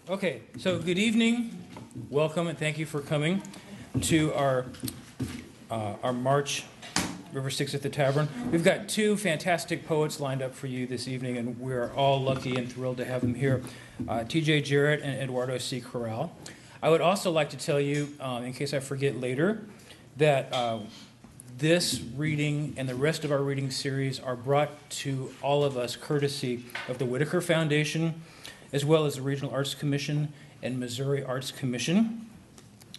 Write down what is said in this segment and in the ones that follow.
Okay, so good evening, welcome, and thank you for coming to our March River Styx at the Tavern. We've got two fantastic poets lined up for you this evening, and we're all lucky and thrilled to have them here, T.J. Jarrett and Eduardo C. Corral. I would also like to tell you, in case I forget later, that this reading and the rest of our reading series are brought to all of us courtesy of the Whitaker Foundation, as well as the Regional Arts Commission and Missouri Arts Commission.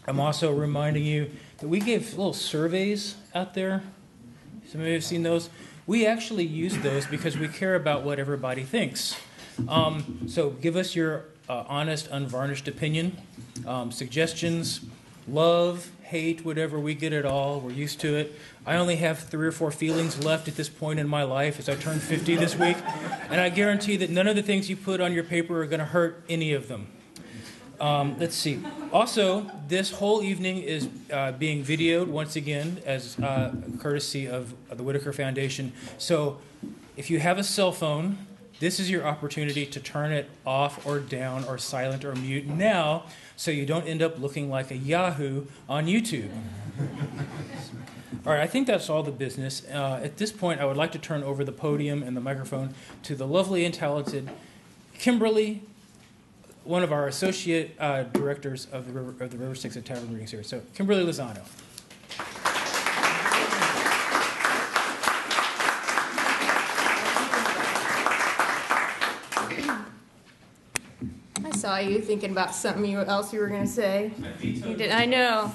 I'm also reminding you that we gave little surveys out there. Some of you have seen those. We actually use those because we care about what everybody thinks. So give us your honest, unvarnished opinion, suggestions, love, hate, whatever. We get it all. We're used to it. I only have 3 or 4 feelings left at this point in my life as I turn 50 this week, and I guarantee that none of the things you put on your paper are going to hurt any of them. Let's see. Also, this whole evening is being videoed once again as courtesy of the Whitaker Foundation. So if you have a cell phone, this is your opportunity to turn it off or down or silent or mute now so you don't end up looking like a Yahoo on YouTube. All right, I think that's all the business. At this point, I would like to turn over the podium and the microphone to the lovely and talented Kimberly, one of our associate directors of the River Styx at Tavern reading series. So, Kimberly Lozano. I saw you thinking about something else you were going to say. You did. I know.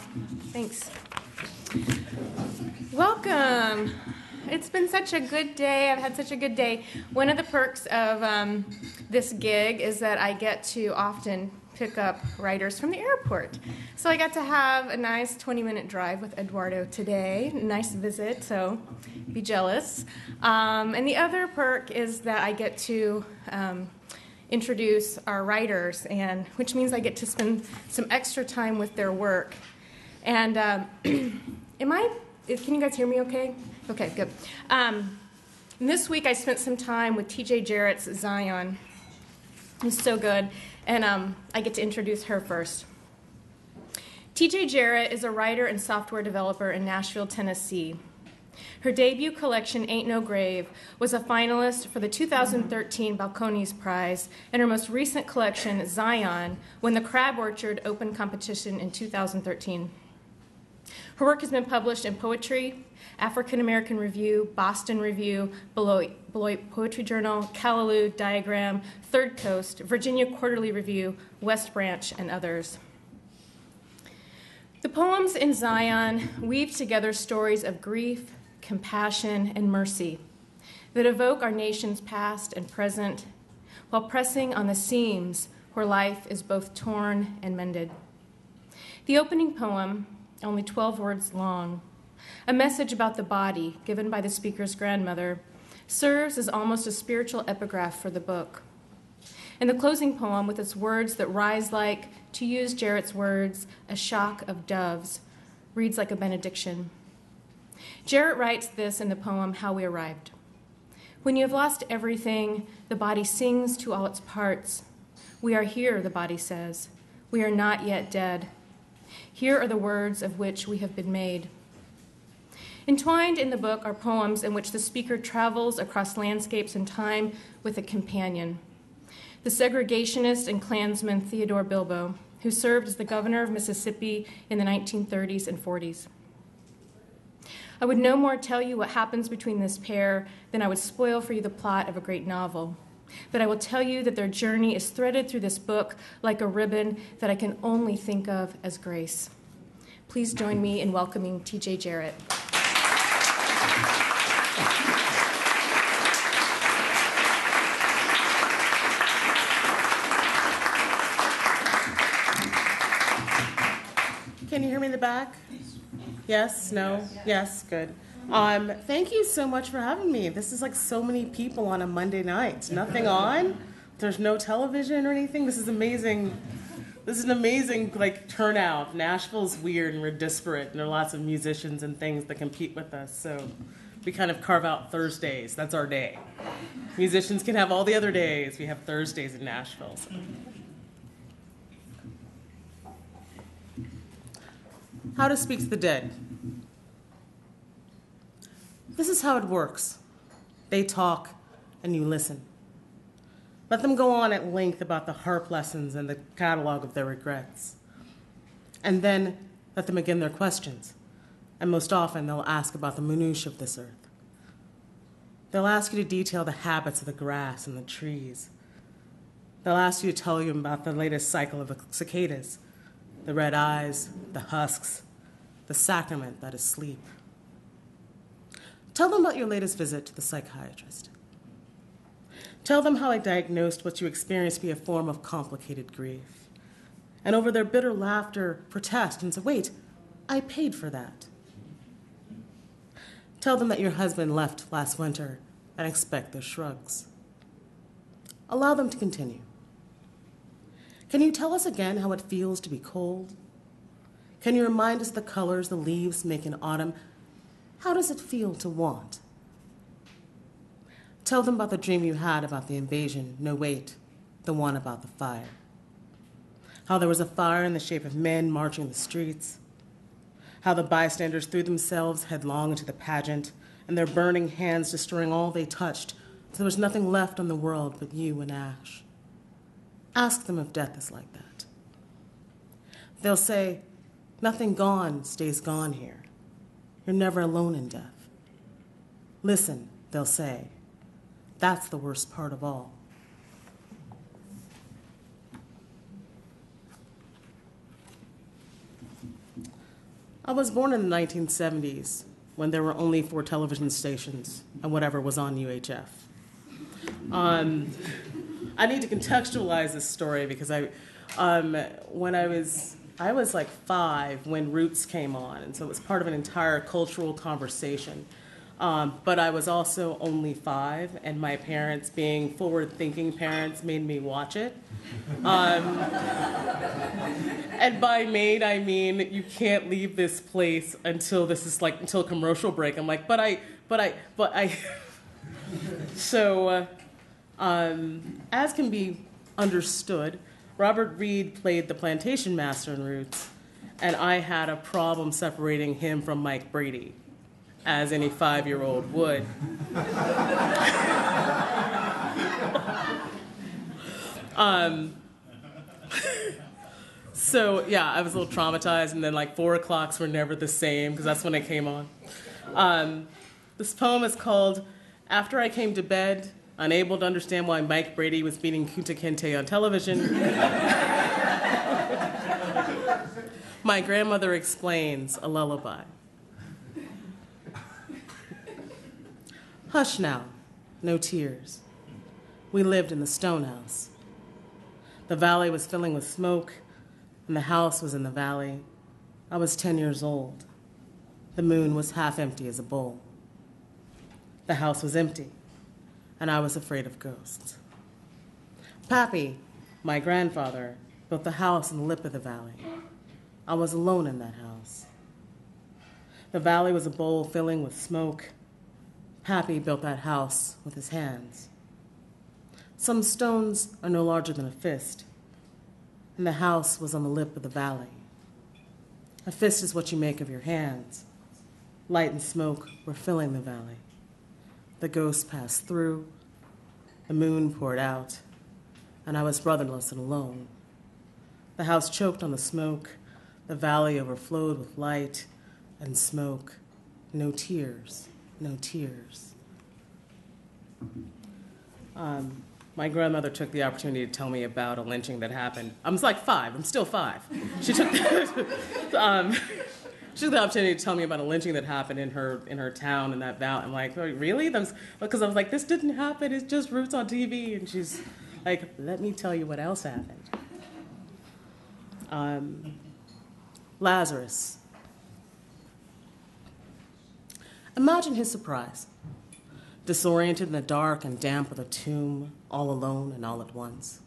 Thanks. Welcome. It's been such a good day. I've had such a good day. One of the perks of this gig is that I get to often pick up writers from the airport. So I got to have a nice 20-minute drive with Eduardo today. Nice visit, so be jealous. And the other perk is that I get to introduce our writers, and which means I get to spend some extra time with their work. And can you guys hear me okay? Okay, good. This week I spent some time with T.J. Jarrett's Zion. It was so good, and I get to introduce her first. T.J. Jarrett is a writer and software developer in Nashville, Tennessee. Her debut collection, Ain't No Grave, was a finalist for the 2013 Balcones Prize, and her most recent collection, Zion, won the Crab Orchard Open Competition in 2013. Her work has been published in Poetry, African American Review, Boston Review, Beloit Poetry Journal, Callaloo, Diagram, Third Coast, Virginia Quarterly Review, West Branch, and others. The poems in Zion weave together stories of grief, compassion, and mercy that evoke our nation's past and present while pressing on the seams where life is both torn and mended. The opening poem, only 12 words long, a message about the body given by the speaker's grandmother, serves as almost a spiritual epigraph for the book. And the closing poem, with its words that rise like, to use Jarrett's words, a shock of doves, reads like a benediction. Jarrett writes this in the poem, How We Arrived. When you have lost everything, the body sings to all its parts. We are here, the body says. We are not yet dead. Here are the words of which we have been made. Entwined in the book are poems in which the speaker travels across landscapes and time with a companion, the segregationist and Klansman Theodore Bilbo, who served as the governor of Mississippi in the 1930s and 40s. I would no more tell you what happens between this pair than I would spoil for you the plot of a great novel. But I will tell you that their journey is threaded through this book like a ribbon that I can only think of as grace. Please join me in welcoming T.J. Jarrett. Can you hear me in the back? Yes? No? Yes? Good. Thank you so much for having me. This is like so many people on a Monday night. Nothing on? There's no television or anything? This is amazing. This is an amazing turnout. Nashville's weird and we're disparate, and there are lots of musicians and things that compete with us. So we kind of carve out Thursdays. That's our day. Musicians can have all the other days. We have Thursdays in Nashville. So. how to speak to the dead. This is how it works. They talk, and you listen. Let them go on at length about the harp lessons and the catalog of their regrets. And then let them begin their questions. And most often, they'll ask about the minutiae of this earth. They'll ask you to detail the habits of the grass and the trees. They'll ask you to tell you about the latest cycle of the cicadas, the red eyes, the husks, the sacrament that is sleep. Tell them about your latest visit to the psychiatrist. Tell them how I diagnosed what you experienced to be a form of complicated grief. And over their bitter laughter, protest and say, wait, I paid for that. Tell them that your husband left last winter and expect their shrugs. Allow them to continue. Can you tell us again how it feels to be cold? Can you remind us of the colors the leaves make in autumn? How does it feel to want? Tell them about the dream you had about the invasion. No, wait, the one about the fire. How there was a fire in the shape of men marching the streets. How the bystanders threw themselves headlong into the pageant, and their burning hands destroying all they touched, so there was nothing left on the world but you and ash. Ask them if death is like that. They'll say, nothing gone stays gone here. You're never alone in death. Listen, they'll say, that's the worst part of all. I was born in the 1970s when there were only 4 television stations and whatever was on UHF. I need to contextualize this story because when I was like 5 when Roots came on, and so it was part of an entire cultural conversation. But I was also only 5, and my parents, being forward-thinking parents, made me watch it. And by made, I mean you can't leave this place until until commercial break. I'm like, but I. So, as can be understood, Robert Reed played the plantation master in Roots, and I had a problem separating him from Mike Brady, as any 5-year-old would. So, yeah, I was a little traumatized, and then 4 o'clocks were never the same, because that's when it came on. This poem is called After I Came to Bed, Unable to Understand Why Mike Brady Was Beating Kunta Kinte on Television. My grandmother explains a lullaby. Hush now, no tears. We lived in the stone house. The valley was filling with smoke, and the house was in the valley. I was 10 years old. The moon was half empty as a bowl. The house was empty, and I was afraid of ghosts. Pappy, my grandfather, built the house in the lip of the valley. I was alone in that house. The valley was a bowl filling with smoke. Pappy built that house with his hands. Some stones are no larger than a fist, and the house was on the lip of the valley. A fist is what you make of your hands. Light and smoke were filling the valley. The ghosts passed through, the moon poured out, and I was brotherless and alone. The house choked on the smoke, the valley overflowed with light and smoke. No tears, no tears. My grandmother took the opportunity to tell me about a lynching that happened. I was 5. I'm still 5. She took the opportunity to tell me about a lynching that happened in her town in that valley. I'm like, oh, really? Because I was like, this didn't happen. It's just Roots on TV. And she's like, let me tell you what else happened. Lazarus. Imagine his surprise. Disoriented in the dark and damp of the tomb, all alone and all at once.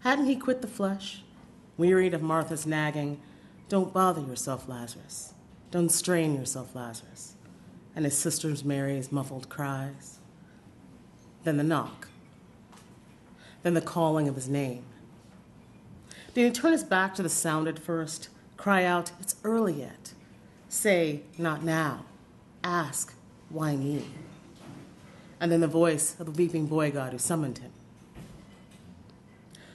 Hadn't he quit the flesh, wearied of Martha's nagging, don't bother yourself, Lazarus. Don't strain yourself, Lazarus. And his sister's Mary's muffled cries. Then the knock. Then the calling of his name. Did he turn his back to the sound at first, Cry out, it's early yet. Say, not now. Ask, why me? And then the voice of the weeping boy god who summoned him.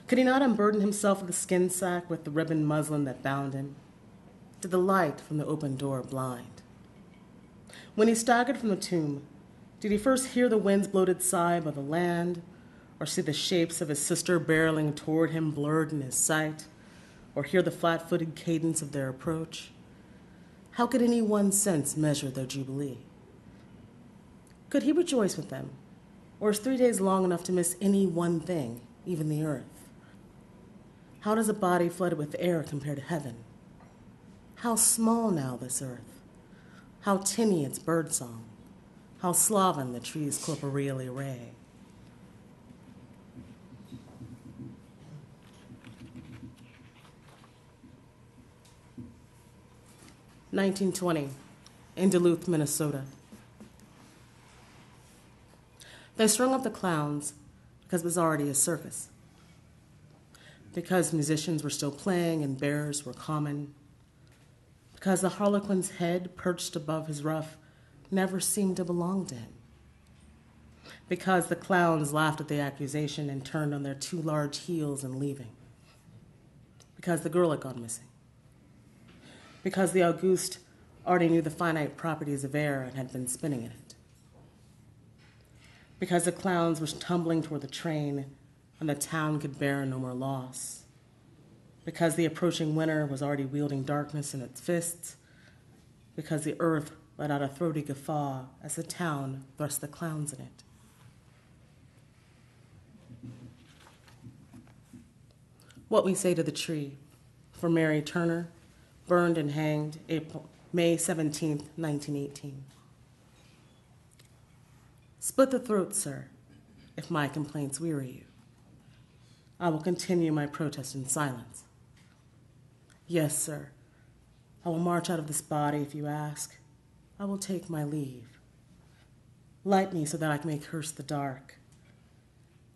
Could he not unburden himself of the skin sack with the ribbon muslin that bound him? Did the light from the open door blind? When he staggered from the tomb, did he first hear the wind's bloated sigh above the land, or see the shapes of his sister barreling toward him blurred in his sight, or hear the flat-footed cadence of their approach? How could any one sense measure their jubilee? Could he rejoice with them, or is 3 days long enough to miss any one thing, even the earth? How does a body flooded with air compare to heaven? How small now this earth, how tinny its birdsong, how sloven the trees' corporeal array. (1920) in Duluth, Minnesota. They strung up the clowns because it was already a circus, because musicians were still playing and bears were common, because the harlequin's head perched above his ruff never seemed to belong to him, because the clowns laughed at the accusation and turned on their too large heels in leaving, because the girl had gone missing, because the Auguste already knew the finite properties of air and had been spinning in it, because the clowns were tumbling toward the train and the town could bear no more loss, because the approaching winter was already wielding darkness in its fists, because the earth let out a throaty guffaw as the town thrust the clowns in it. What we say to the tree, for Mary Turner, burned and hanged May 17, 1918. Split the throat, sir, if my complaints weary you. I will continue my protest in silence. Yes, sir, I will march out of this body if you ask. I will take my leave. Light me so that I may curse the dark.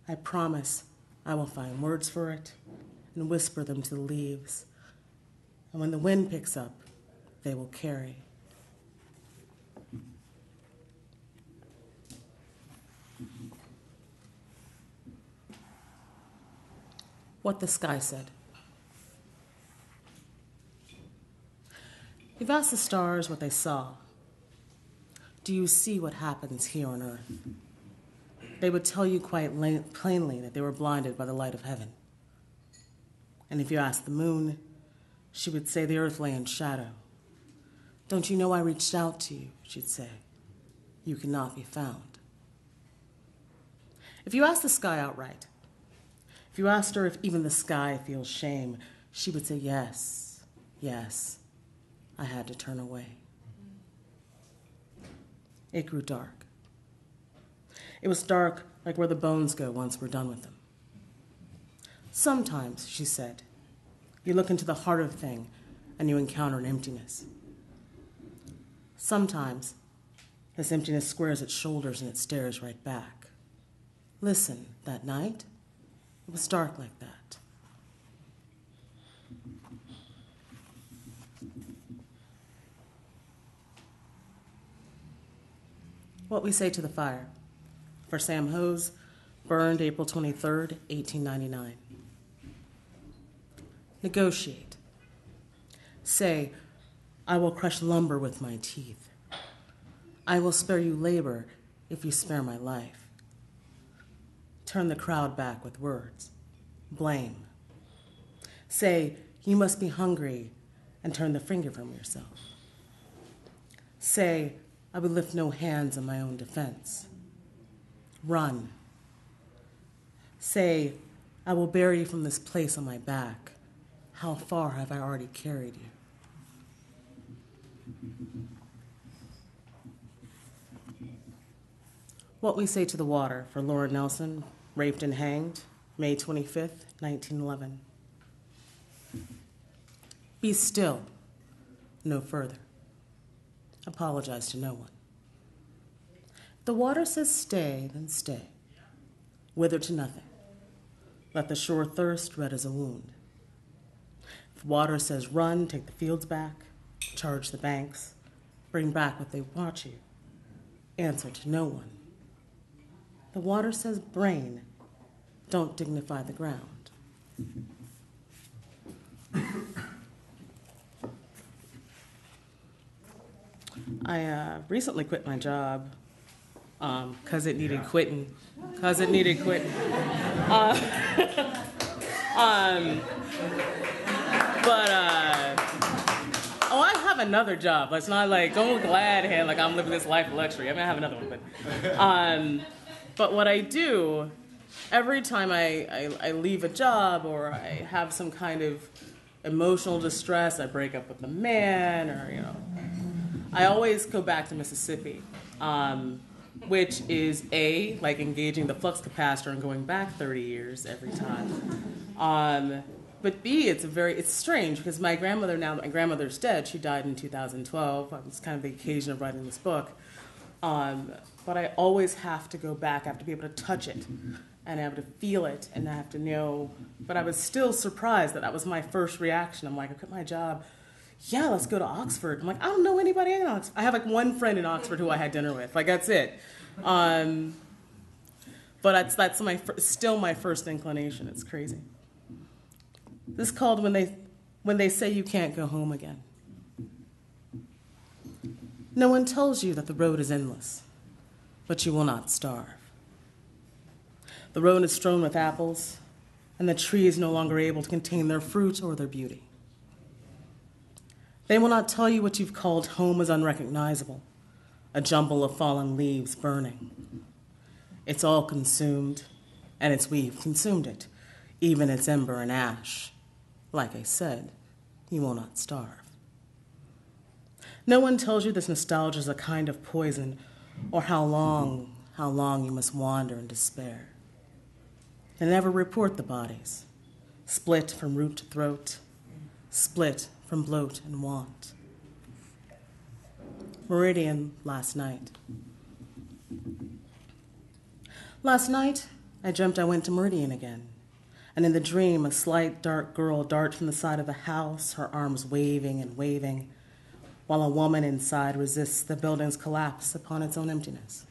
I promise I will find words for it and whisper them to the leaves. And when the wind picks up, they will carry. What the sky said. You've asked the stars what they saw. Do you see what happens here on earth? They would tell you quite plainly that they were blinded by the light of heaven. And if you asked the moon, she would say the earth lay in shadow. Don't you know I reached out to you, she'd say. You cannot be found. If you asked the sky outright, if you asked her if even the sky feels shame, she would say, yes, yes, I had to turn away. It grew dark. It was dark like where the bones go once we're done with them. Sometimes, she said, you look into the heart of a thing and you encounter an emptiness. Sometimes, this emptiness squares its shoulders and it stares right back. Listen, that night, it was dark like that. What we say to the fire. For Sam Hose, burned April 23rd, 1899. Negotiate. Say, I will crush lumber with my teeth. I will spare you labor if you spare my life. Turn the crowd back with words. Blame. Say, you must be hungry, and turn the finger from yourself. Say, I would lift no hands in my own defense. Run. Say, I will bear you from this place on my back. How far have I already carried you? What we say to the water for Laura Nelson, raped and hanged, May 25th, 1911. Be still, no further. Apologize to no one. The water says stay, then stay. Wither to nothing. Let the shore thirst red as a wound. If water says run, take the fields back, charge the banks, bring back what they want you, answer to no one. The water says brain, don't dignify the ground. I recently quit my job because it needed quitting. Oh, I have another job. It's not like, oh, glad, hey, like I'm living this life of luxury. I mean, I have another one, but what I do, every time I leave a job or I have some kind of emotional distress, I break up with a man or, I always go back to Mississippi, which is A, like engaging the flux capacitor and going back 30 years every time. But B, it's strange because my grandmother's dead. She died in 2012. It was kind of the occasion of writing this book. But I always have to go back. I have to be able to touch it and I have to feel it and I have to know. But I was still surprised that was my first reaction. I'm like, I quit my job. Yeah, let's go to Oxford. I'm like, I don't know anybody in Oxford. I have like one friend in Oxford who I had dinner with. Like, that's it. But that's still my first inclination. It's crazy. This is called when they say you can't go home again. No one tells you that the road is endless, but you will not starve. The road is strewn with apples, and the tree is no longer able to contain their fruit or their beauty. They will not tell you what you've called home is unrecognizable, a jumble of fallen leaves burning. It's all consumed, and it's we've consumed it, even its ember and ash. Like I said, you will not starve. No one tells you this nostalgia is a kind of poison, or how long you must wander in despair. They never report the bodies, split from root to throat, split from bloat and want. Meridian last night. Last night, I dreamt I went to Meridian again, and in the dream, a slight dark girl darts from the side of the house, her arms waving and waving, while a woman inside resists the building's collapse upon its own emptiness.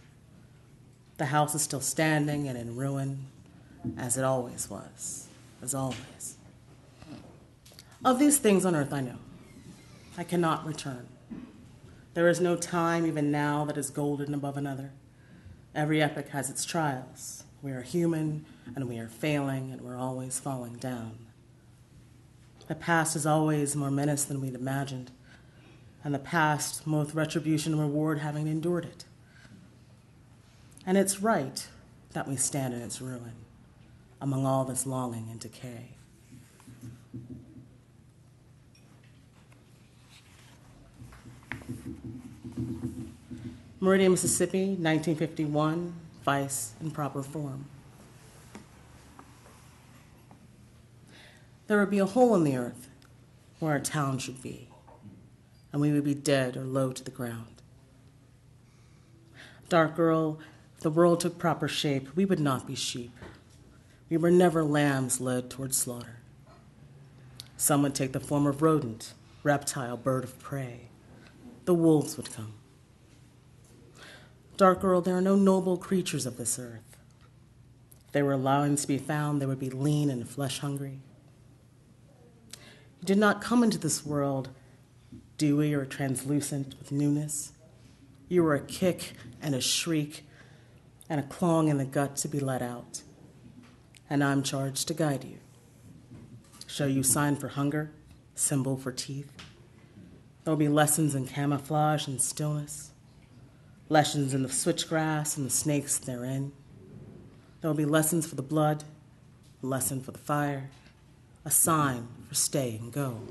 The house is still standing and in ruin, as it always was, as always. Of these things on earth I know. I cannot return. There is no time, even now, that is golden above another. Every epoch has its trials. We are human, and we are failing, and we're always falling down. The past is always more menace than we'd imagined, and the past, both retribution and reward, having endured it. And it's right that we stand in its ruin, among all this longing and decay. Meridian, Mississippi, 1951, Vice in proper form. There would be a hole in the earth where our town should be, and we would be dead or low to the ground. Dark girl, if the world took proper shape, we would not be sheep. We were never lambs led toward slaughter. Some would take the form of rodent, reptile, bird of prey. The wolves would come. Dark girl, there are no noble creatures of this earth. If there were lions to be found, they would be lean and flesh-hungry. You did not come into this world dewy or translucent with newness. You were a kick and a shriek and a clawing in the gut to be let out. And I'm charged to guide you. Show you sign for hunger, symbol for teeth. There will be lessons in camouflage and stillness. Lessons in the switchgrass and the snakes therein. There will be lessons for the blood, a lesson for the fire, a sign for stay and go.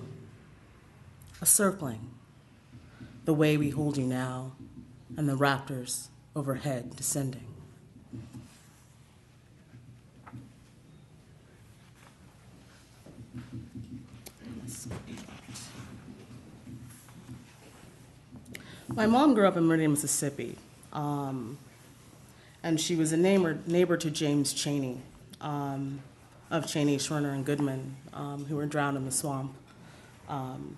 A circling, the way we hold you now, and the raptors overhead descending. My mom grew up in Meridian, Mississippi, and she was a neighbor to James Chaney of Chaney, Schwerner, and Goodman, who were drowned in the swamp. And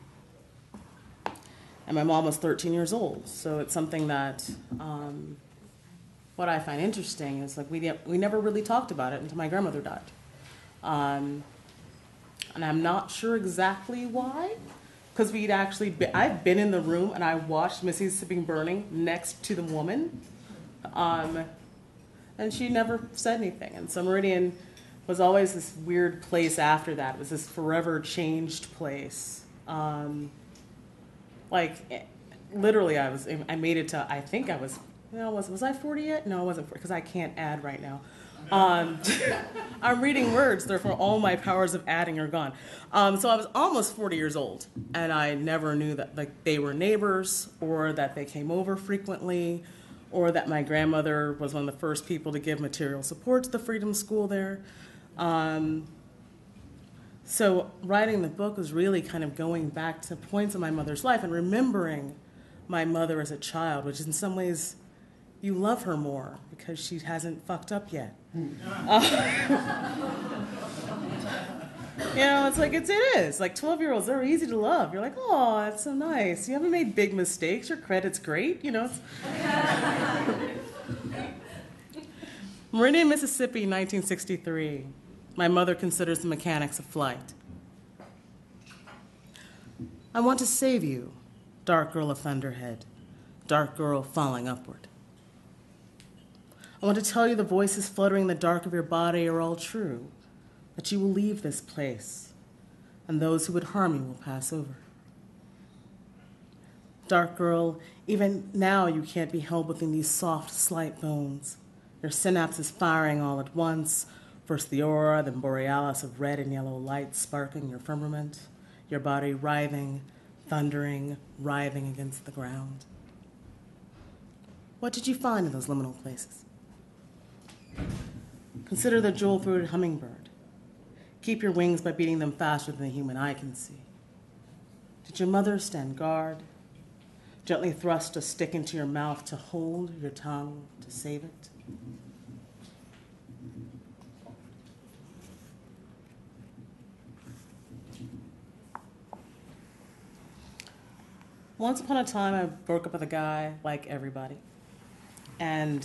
my mom was 13 years old, so it's something that what I find interesting is like we never really talked about it until my grandmother died. And I'm not sure exactly why, because I've been in the room and I watched Mississippi burning next to the woman, and she never said anything. And so Meridian was always this weird place after that. It was this forever changed place. Literally, I made it to, I think I was, was I 40 yet? No, I wasn't, because I can't add right now. I'm reading words, therefore all my powers of adding are gone. So I was almost 40 years old, and I never knew that they were neighbors, or that they came over frequently, or that my grandmother was one of the first people to give material support to the Freedom School there. So writing the book was really kind of going back to points in my mother's life and remembering my mother as a child, which in some ways you love her more because she hasn't fucked up yet. It's like, it is. Like 12-year-olds, they're easy to love. You're like, oh, that's so nice. You haven't made big mistakes. Your credit's great. Meridian, Mississippi, 1963. My mother considers the mechanics of flight. I want to save you, dark girl of Thunderhead, dark girl falling upward. I want to tell you the voices fluttering in the dark of your body are all true, that you will leave this place, and those who would harm you will pass over. Dark girl, even now you can't be held within these soft, slight bones. Your synapses firing all at once, first the aurora, then borealis of red and yellow light sparkling your firmament, your body writhing, thundering, writhing against the ground. What did you find in those liminal places? Consider the jewel-throated hummingbird. Keep your wings by beating them faster than the human eye can see. Did your mother stand guard? Gently thrust a stick into your mouth to hold your tongue, to save it? Once upon a time, I broke up with a guy like everybody. And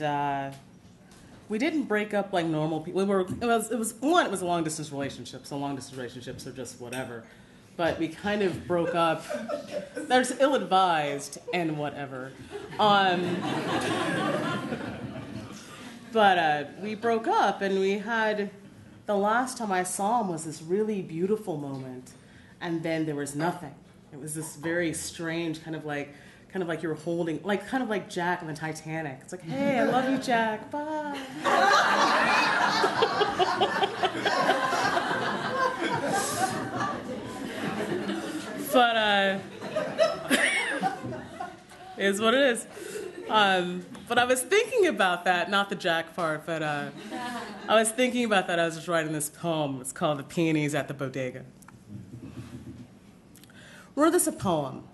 we didn't break up like normal people. It was a long-distance relationship, so long-distance relationships are just whatever. But we kind of broke up. There's ill-advised and whatever. But we broke up, and we had, the last time I saw him was this really beautiful moment, and then there was nothing. It was this very strange kind of like you were holding, kind of like Jack in the Titanic. It's like, hey, I love you, Jack. Bye. But it is what it is. But I was thinking about that, not the Jack part, but I was thinking about that. I was just writing this poem. It's called The Peonies at the Bodega. Were this a poem,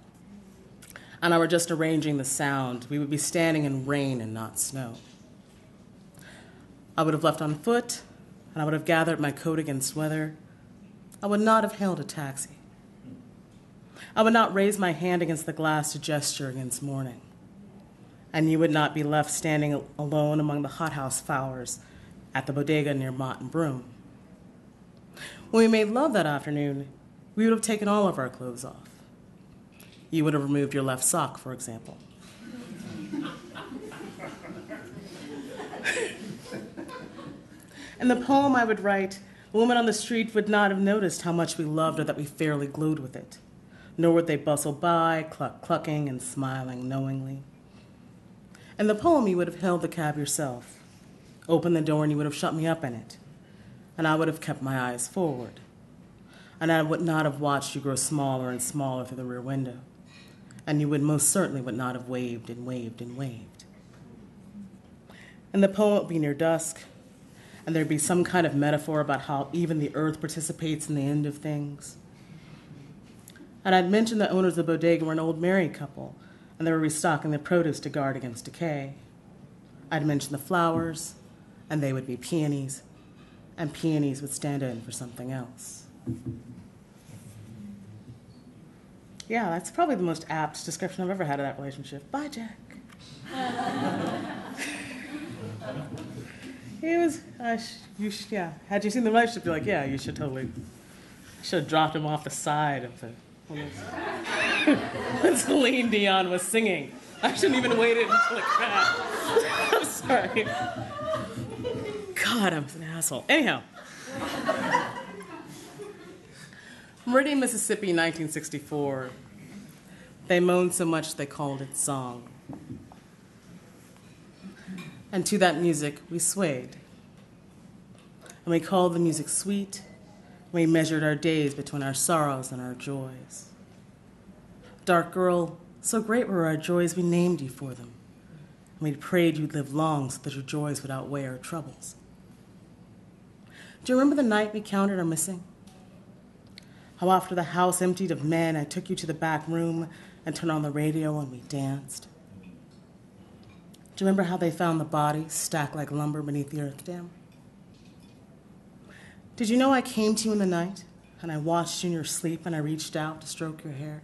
and I were just arranging the sound, we would be standing in rain and not snow. I would have left on foot, and I would have gathered my coat against weather. I would not have hailed a taxi. I would not raise my hand against the glass to gesture against morning. And you would not be left standing alone among the hothouse flowers at the bodega near Mott and Broom. When we made love that afternoon, we would have taken all of our clothes off. You would have removed your left sock, for example. In the poem I would write, a woman on the street would not have noticed how much we loved or that we fairly glued with it, nor would they bustle by, clucking and smiling knowingly. In the poem, you would have held the cab yourself, opened the door, and you would have shut me up in it, and I would have kept my eyes forward, and I would not have watched you grow smaller and smaller through the rear window, and you would most certainly would not have waved and waved and waved. And the poem would be near dusk, and there'd be some kind of metaphor about how even the earth participates in the end of things. And I'd mentioned the owners of the bodega were an old married couple, and they were restocking the produce to guard against decay. I'd mentioned the flowers, and they would be peonies, and peonies would stand in for something else. Yeah, that's probably the most apt description I've ever had of that relationship. Bye, Jack. He was, yeah. Had you seen the relationship, you're like, yeah, you should totally, should have dropped him off the side of the, when Celine Dion was singing. I shouldn't even waited until it crashed. I'm sorry. God, I'm an asshole. Anyhow. Meridian, Mississippi, 1964. They moaned so much they called it song. And to that music we swayed. And we called the music sweet. We measured our days between our sorrows and our joys. Dark girl, so great were our joys we named you for them. And we prayed you'd live long so that your joys would outweigh our troubles. Do you remember the night we counted our missing? How after the house emptied of men, I took you to the back room and turned on the radio and we danced. Do you remember how they found the bodies stacked like lumber beneath the earth dam? Did you know I came to you in the night and I watched you in your sleep and I reached out to stroke your hair?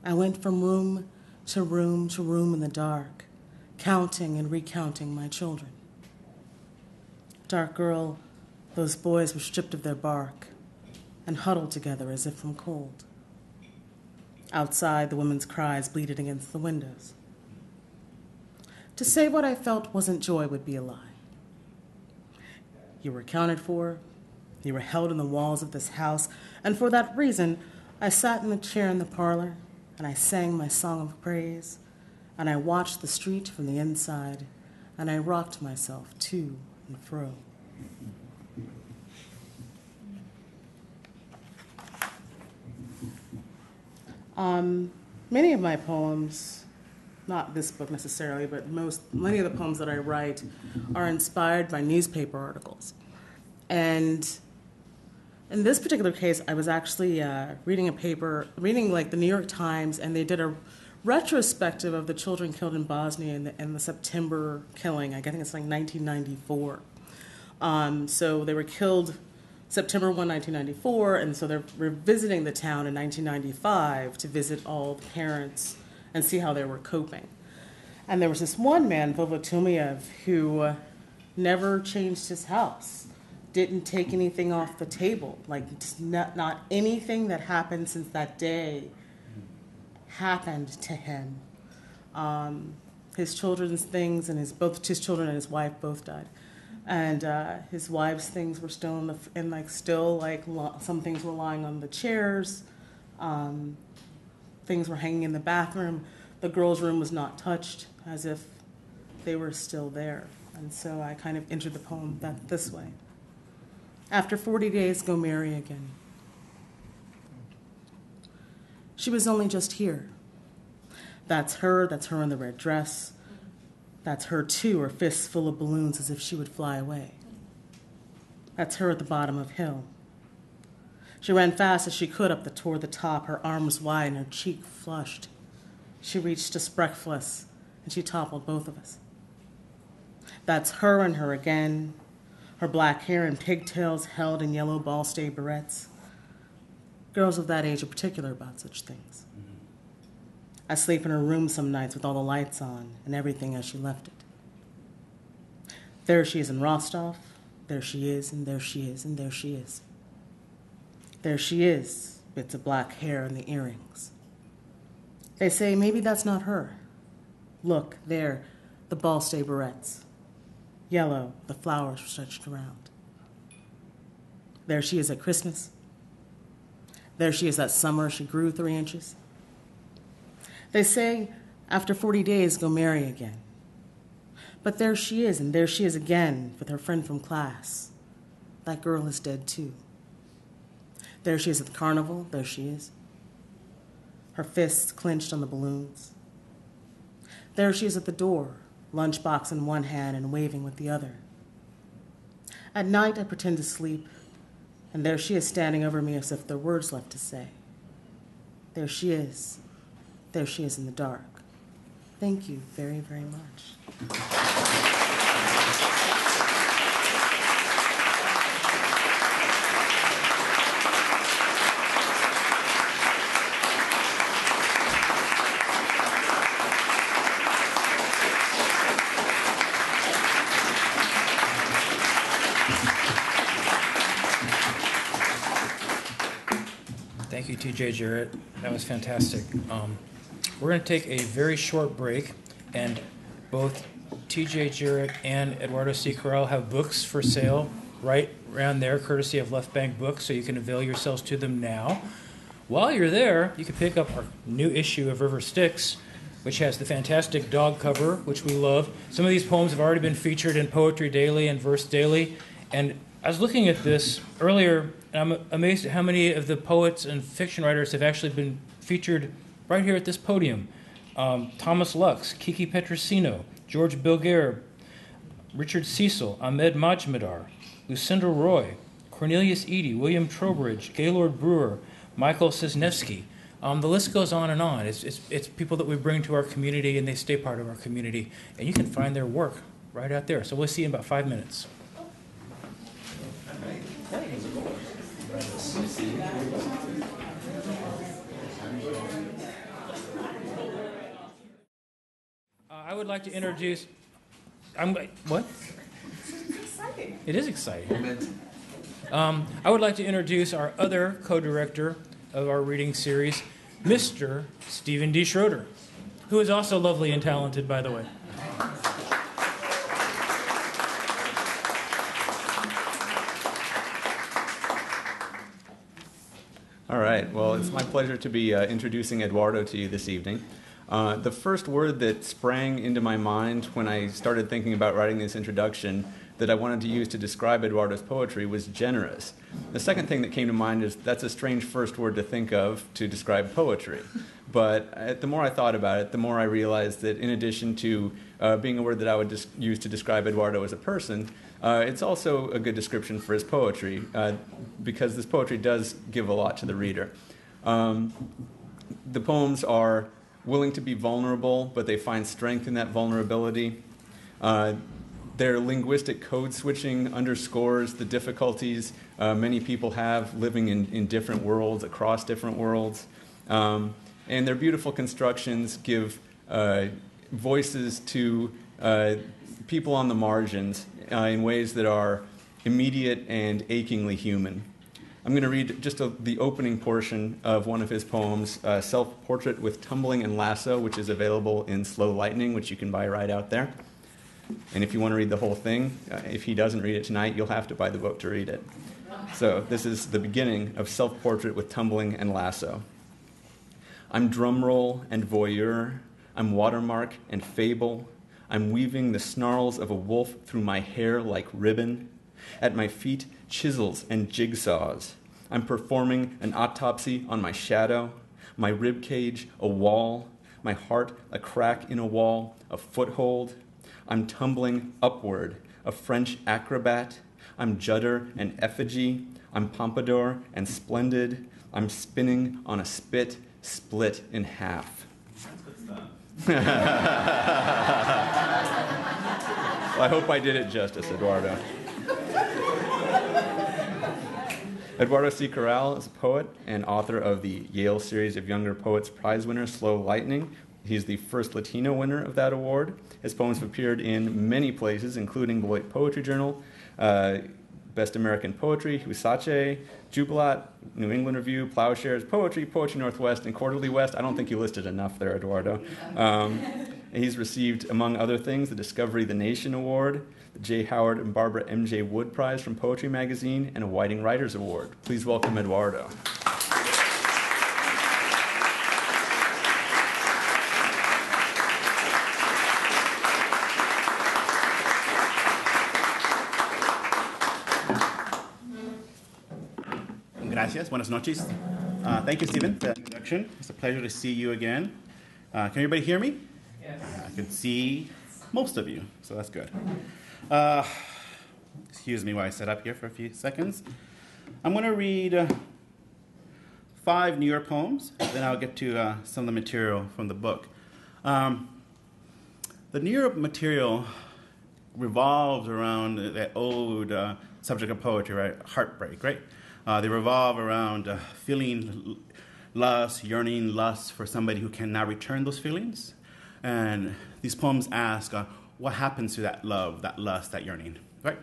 I went from room to room to room in the dark, counting and recounting my children. Dark girl, those boys were stripped of their bark and huddled together as if from cold. Outside, the women's cries bleated against the windows. To say what I felt wasn't joy would be a lie. You were accounted for, you were held in the walls of this house, and for that reason, I sat in the chair in the parlor, and I sang my song of praise, and I watched the street from the inside, and I rocked myself to and fro. Many of my poems, not this book necessarily, but many of the poems that I write are inspired by newspaper articles. And in this particular case, I was actually reading like the New York Times, and they did a retrospective of the children killed in Bosnia in the September killing. I think it's like 1994. So they were killed September 1, 1994, and so they're revisiting the town in 1995 to visit all the parents and see how they were coping. And there was this one man, Vovo Tumiev, who never changed his house, didn't take anything off the table, like just not anything that happened since that day happened to him. His children's things and both his children and his wife both died. And his wife's things were still some things were lying on the chairs. Things were hanging in the bathroom. The girls' room was not touched, as if they were still there. And so I kind of entered the poem this way. After 40 days, go marry again. She was only just here. That's her in the red dress. That's her, too, her fists full of balloons as if she would fly away. That's her at the bottom of hill. She ran fast as she could up toward the top, her arms wide and her cheek flushed. She reached us breathless, and she toppled both of us. That's her and her again, her black hair and pigtails held in yellow ball-stay barrettes. Girls of that age are particular about such things. I sleep in her room some nights with all the lights on and everything as she left it. There she is in Rostov. There she is, and there she is, and there she is. There she is, bits of black hair and the earrings. They say maybe that's not her. Look, there, the ball-stay barrettes. Yellow, the flowers stretched around. There she is at Christmas. There she is that summer she grew 3 inches. They say, after 40 days, go marry again. But there she is, and there she is again with her friend from class. That girl is dead, too. There she is at the carnival. There she is. Her fists clenched on the balloons. There she is at the door, lunchbox in one hand and waving with the other. At night, I pretend to sleep, and there she is standing over me as if there were words left to say. There she is. There she is in the dark. Thank you very, very much. Thank you, TJ Jarrett. That was fantastic. We're going to take a very short break, and both TJ Jarrett and Eduardo C. Corral have books for sale right around there, courtesy of Left Bank Books, so you can avail yourselves to them now. While you're there, you can pick up our new issue of River Styx, which has the fantastic dog cover, which we love. Some of these poems have already been featured in Poetry Daily and Verse Daily, and I was looking at this earlier, and I'm amazed at how many of the poets and fiction writers have actually been featured right here at this podium. Thomas Lux, Kiki Petrosino, George Bilger, Richard Cecil, Ahmed Majmadar, Lucinda Roy, Cornelius Eady, William Trowbridge, Gaylord Brewer, Michael Cisnevsky. The list goes on and on. It's people that we bring to our community, and they stay part of our community. And you can find their work right out there. So we'll see you in about 5 minutes. I would like to introduce. What? It's exciting. It is exciting. I would like to introduce our other co-director of our reading series, Mr. Stephen D. Schroeder, who is also lovely and talented, by the way. All right. Well, it's my pleasure to be introducing Eduardo to you this evening. The first word that sprang into my mind when I started thinking about writing this introduction that I wanted to use to describe Eduardo's poetry was generous. The second thing that came to mind is that's a strange first word to think of to describe poetry. But the more I thought about it, the more I realized that in addition to being a word that I would use to describe Eduardo as a person, it's also a good description for his poetry, because this poetry does give a lot to the reader. The poems are willing to be vulnerable, but they find strength in that vulnerability. Their linguistic code switching underscores the difficulties many people have living in different worlds, across different worlds. And their beautiful constructions give voices to people on the margins in ways that are immediate and achingly human. I'm going to read just the opening portion of one of his poems, Self-Portrait with Tumbling and Lasso, which is available in Slow Lightning, which you can buy right out there. And if you want to read the whole thing, if he doesn't read it tonight, you'll have to buy the book to read it. So this is the beginning of Self-Portrait with Tumbling and Lasso. I'm drumroll and voyeur. I'm watermark and fable. I'm weaving the snarls of a wolf through my hair like ribbon. At my feet, chisels and jigsaws. I'm performing an autopsy on my shadow. My rib cage, a wall. My heart, a crack in a wall, a foothold. I'm tumbling upward, a French acrobat. I'm judder and effigy. I'm pompadour and splendid. I'm spinning on a spit, split in half. Well, I hope I did it justice, Eduardo. Eduardo C. Corral is a poet and author of the Yale Series of Younger Poets Prize winner, Slow Lightning. He's the first Latino winner of that award. His poems have appeared in many places, including Beloit Poetry Journal, Best American Poetry, Husace, Jubilat, New England Review, Plowshares, Poetry Northwest, and Quarterly West. I don't think you listed enough there, Eduardo. He's received, among other things, the Discovery the Nation Award, the J. Howard and Barbara M.J. Wood Prize from Poetry Magazine, and a Whiting Writers Award. Please welcome Eduardo. Gracias. Buenas noches. Thank you, Stephen, for the introduction. It's a pleasure to see you again. Can everybody hear me? Yes. I can see most of you, so that's good. Excuse me while I sit up here for a few seconds. I'm going to read 5 New York poems, then I'll get to some of the material from the book. The New York material revolves around that old subject of poetry, right? Heartbreak, right? They revolve around feeling lust, yearning lust for somebody who cannot return those feelings. And these poems ask, what happens to that love, that lust, that yearning, right?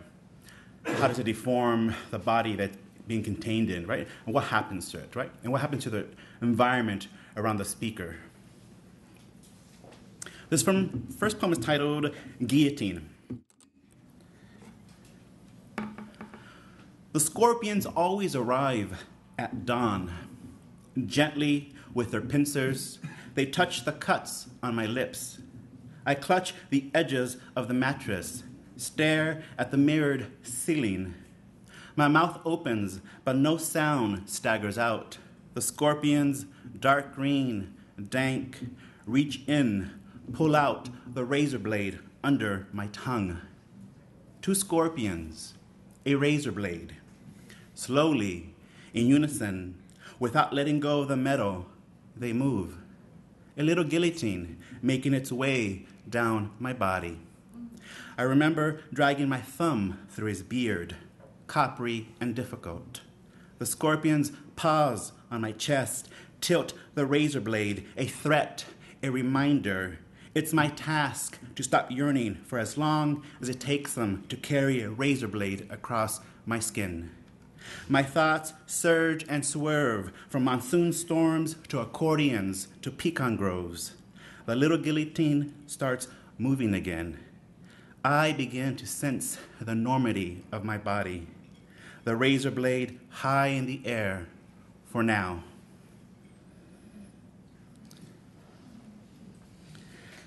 How does it deform the body that being contained in, right? And what happens to it, right? And what happens to the environment around the speaker. This first poem is titled Guillotine. The scorpions always arrive at dawn. Gently, with their pincers, they touch the cuts on my lips. I clutch the edges of the mattress, stare at the mirrored ceiling. My mouth opens, but no sound staggers out. The scorpions, dark green, dank, reach in, pull out the razor blade under my tongue. 2 scorpions, a razor blade. Slowly, in unison, without letting go of the metal, they move. A little guillotine making its way down my body. I remember dragging my thumb through his beard, coppery and difficult. The scorpions pause on my chest, tilt the razor blade, a threat, a reminder. It's my task to stop yearning for as long as it takes them to carry a razor blade across my skin. My thoughts surge and swerve from monsoon storms to accordions to pecan groves. The little guillotine starts moving again. I begin to sense the enormity of my body. The razor blade high in the air for now.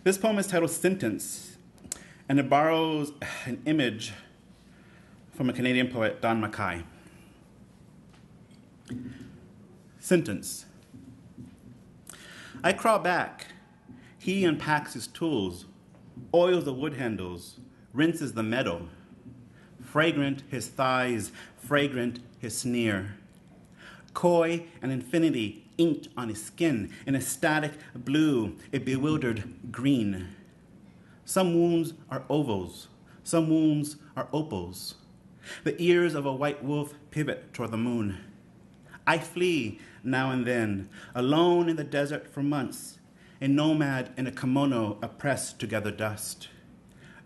This poem is titled Sentence, and it borrows an image from a Canadian poet, Don Mackay. Sentence. I crawl back. He unpacks his tools, oils the wood handles, rinses the metal. Fragrant his thighs, fragrant his sneer. Coy and infinity inked on his skin, an ecstatic blue, a bewildered green. Some wounds are ovals, some wounds are opals. The ears of a white wolf pivot toward the moon. I flee now and then, alone in the desert for months, a nomad in a kimono oppressed to gather dust.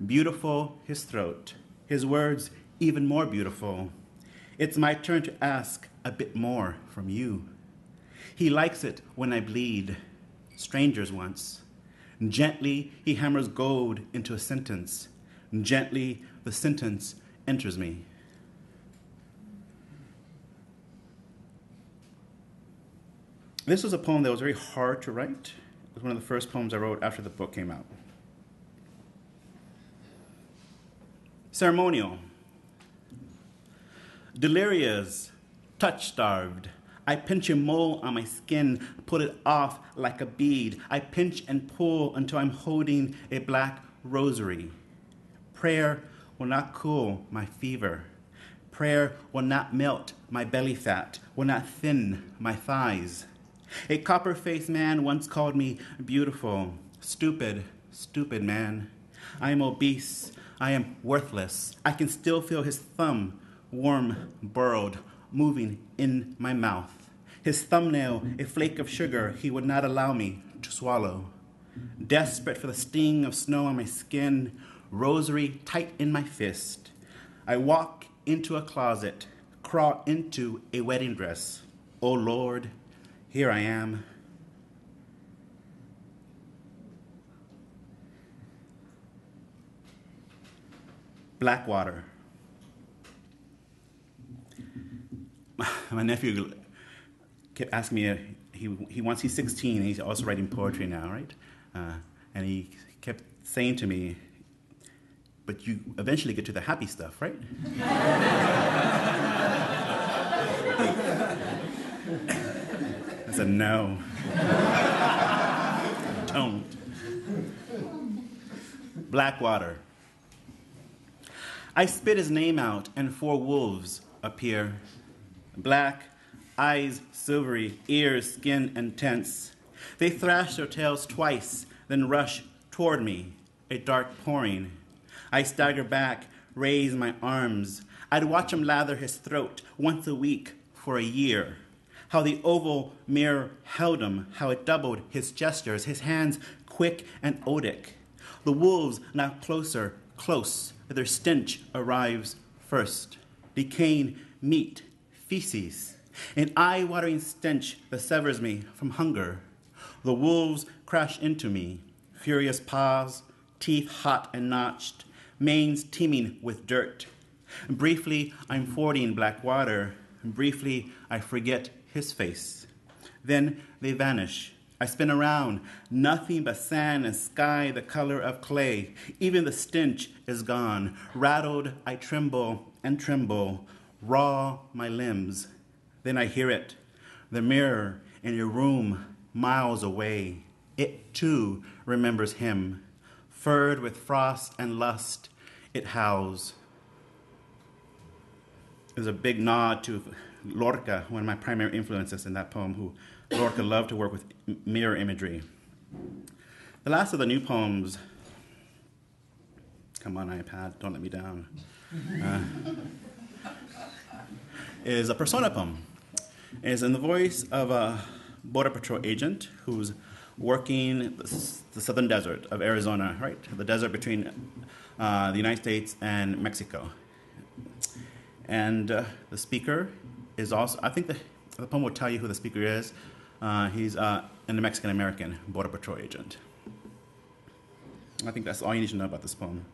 Beautiful his throat, his words even more beautiful. It's my turn to ask a bit more from you. He likes it when I bleed, strangers once. Gently he hammers gold into a sentence. Gently the sentence enters me. This was a poem that was very hard to write. It was one of the first poems I wrote after the book came out. Ceremonial. Delirious, touch-starved. I pinch a mole on my skin, put it off like a bead. I pinch and pull until I'm holding a black rosary. Prayer will not cool my fever. Prayer will not melt my belly fat, will not thin my thighs. A copper-faced man once called me beautiful. Stupid, stupid man. I am obese. I am worthless. I can still feel his thumb, warm, burrowed, moving in my mouth. His thumbnail, a flake of sugar he would not allow me to swallow. Desperate for the sting of snow on my skin, rosary tight in my fist. I walk into a closet, crawl into a wedding dress. Oh Lord, here I am. Blackwater. My nephew kept asking me, he's 16, and he's also writing poetry now, right? And he kept saying to me, but you eventually get to the happy stuff, right? I said, no. Don't. Blackwater. I spit his name out, and 4 wolves appear. Black, eyes silvery, ears, skin intense. They thrash their tails twice, then rush toward me, a dark pouring. I stagger back, raise my arms. I'd watch him lather his throat once a week for a year. How the oval mirror held him, how it doubled his gestures, his hands quick and odic. The wolves now closer, close, their stench arrives first. Decaying meat, feces, an eye-watering stench that severs me from hunger. The wolves crash into me, furious paws, teeth hot and notched, manes teeming with dirt. Briefly, I'm fording black water. Briefly, I forget his face. Then they vanish. I spin around, nothing but sand and sky the color of clay. Even the stench is gone. Rattled, I tremble and tremble, raw my limbs. Then I hear it, the mirror in your room miles away. It too remembers him. Furred with frost and lust, it howls. There's a big nod to Lorca, one of my primary influences in that poem, who Lorca loved to work with mirror imagery. The last of the new poems, come on iPad, don't let me down, is a persona poem. It is in the voice of a Border Patrol agent who's working the southern desert of Arizona, right? The desert between the United States and Mexico. And the speaker is also, I think the poem will tell you who the speaker is. He's a Mexican-American Border Patrol agent. I think that's all you need to know about this poem.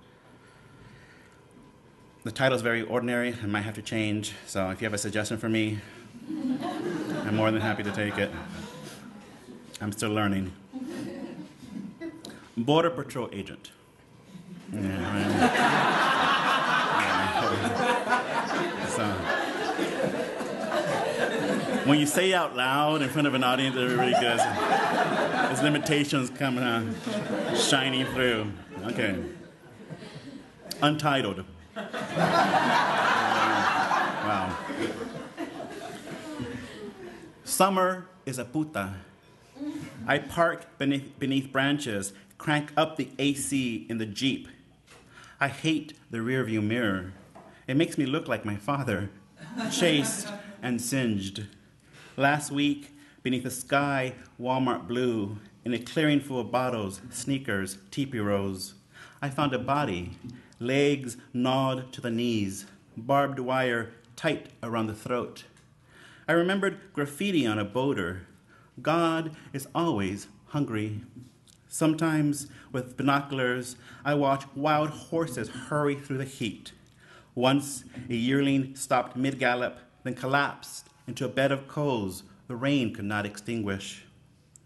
The title is very ordinary and might have to change, so if you have a suggestion for me, I'm more than happy to take it. I'm still learning. Border Patrol agent. Yeah, right. So, when you say it out loud in front of an audience, everybody goes, his limitations come shining through. Okay. Untitled. Wow. Summer is a puta. I park beneath branches, crank up the AC in the Jeep. I hate the rearview mirror. It makes me look like my father, chaste and singed. Last week, beneath a sky Walmart blue, in a clearing full of bottles, sneakers, teepee rows, I found a body, legs gnawed to the knees, barbed wire tight around the throat. I remembered graffiti on a boater. God is always hungry. Sometimes, with binoculars, I watch wild horses hurry through the heat. Once, a yearling stopped mid-gallop, then collapsed into a bed of coals the rain could not extinguish.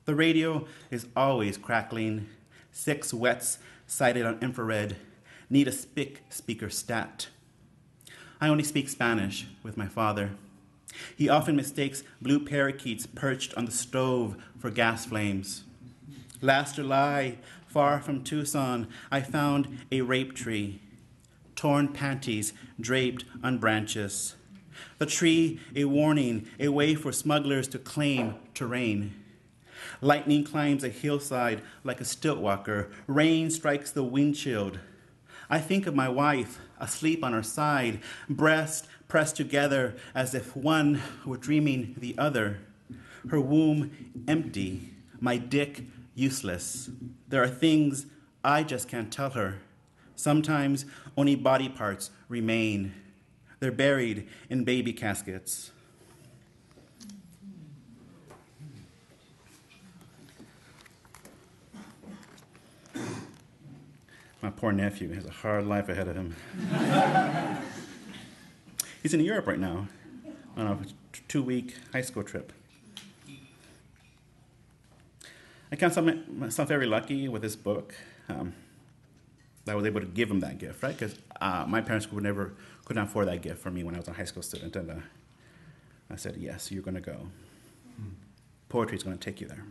The radio is always crackling. 6 wets sighted on infrared need a speaker stat. I only speak Spanish with my father. He often mistakes blue parakeets perched on the stove for gas flames. Last July, far from Tucson, I found a rape tree, torn panties draped on branches. The tree, a warning, a way for smugglers to claim terrain. Lightning climbs a hillside like a stiltwalker. Rain strikes the windshield. I think of my wife, asleep on her side, breasts pressed together as if one were dreaming the other. Her womb empty, my dick useless. There are things I just can't tell her. Sometimes only body parts remain. They're buried in baby caskets. My poor nephew has a hard life ahead of him. He's in Europe right now on a 2-week high school trip. I count myself very lucky with this book that I was able to give him that gift, right? Because my parents couldn't afford that gift for me when I was a high school student. And I said, yes, you're going to go. Poetry is going to take you there.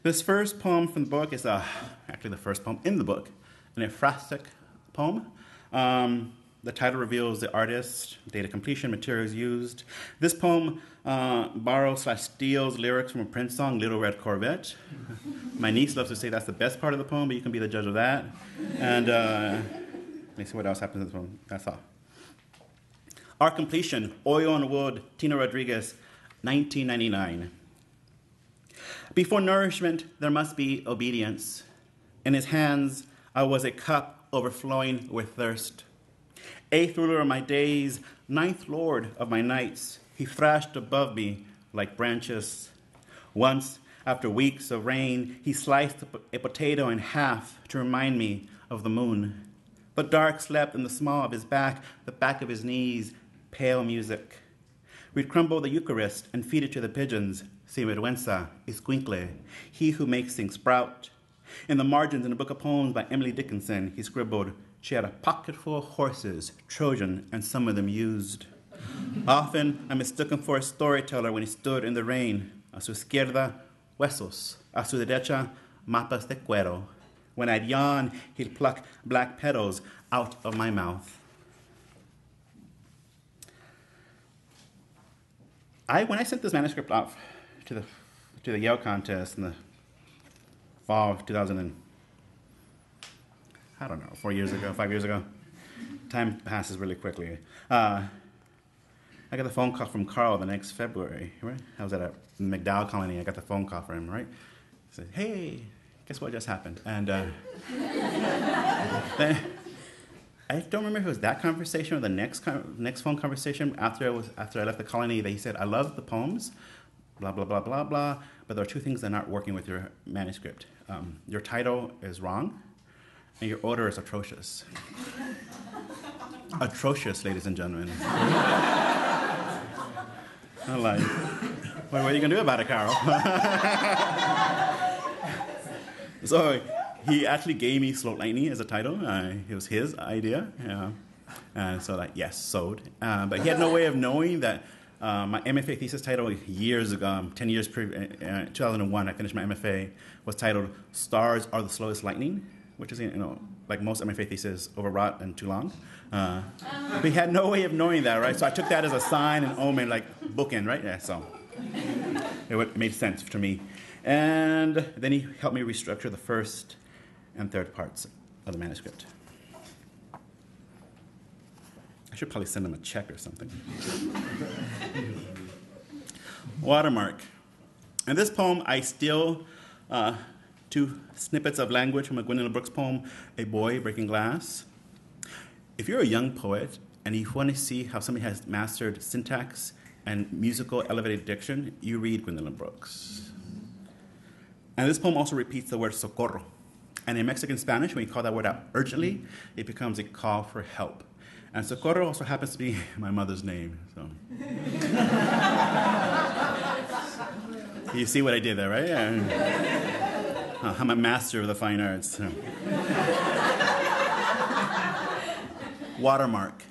This first poem from the book is actually the first poem in the book, an ekphrastic poem. The title reveals the artist, date of completion, materials used. This poem borrows/steals lyrics from a Prince song, Little Red Corvette. My niece loves to say that's the best part of the poem, but you can be the judge of that. And let me see what else happens in this poem. That's all. Our completion, Oil on Wood, Tina Rodriguez, 1999. Before nourishment, there must be obedience. In his hands, I was a cup overflowing with thirst. 8th ruler of my days, 9th lord of my nights, he thrashed above me like branches. Once, after weeks of rain, he sliced a potato in half to remind me of the moon. The dark slept in the small of his back, the back of his knees, pale music. We'd crumble the Eucharist and feed it to the pigeons, sinvergüenza, escuincle, he who makes things sprout. In the margins in a book of poems by Emily Dickinson, he scribbled, she had a pocketful of horses, Trojan, and some of them used. Often, I mistook him for a storyteller when he stood in the rain. A su izquierda, huesos. A su derecha, mapas de cuero. When I'd yawn, he'd pluck black petals out of my mouth. When I sent this manuscript off to the Yale contest in the fall of 4 years ago, 5 years ago. Time passes really quickly. I got the phone call from Carl the next February, right? I was at a McDowell colony. I got the phone call from him, right? He said, hey, guess what just happened? And then I don't remember if it was that conversation or the next phone conversation after I left the colony that he said, I love the poems, blah, blah, blah, blah, blah, but there are two things that are not working with your manuscript. Your title is wrong, and your order is atrocious. Atrocious, ladies and gentlemen. I'm like, what are you going to do about it, Carol? So he actually gave me Slow Lightning as a title. It was his idea. And so, yes, sold. But he had no way of knowing that my MFA thesis title years ago, 10 years previous, 2001, I finished my MFA, was titled Stars Are the Slowest Lightning, which is, like most MFA theses, overwrought and too long. But he had no way of knowing that, right? So I took that as a sign and omen, like bookend, right? Yeah, so it made sense to me. And then he helped me restructure the first and third parts of the manuscript. I should probably send him a check or something. Watermark. In this poem, I steal 2 snippets of language from a Gwendolyn Brooks poem, A Boy Breaking Glass. If you're a young poet and you want to see how somebody has mastered syntax and musical elevated diction, you read Gwendolyn Brooks. And this poem also repeats the word socorro. And in Mexican Spanish, when you call that word out urgently, it becomes a call for help. And socorro also happens to be my mother's name. So. You see what I did there, right? Yeah. I'm a master of the fine arts. So. Watermark.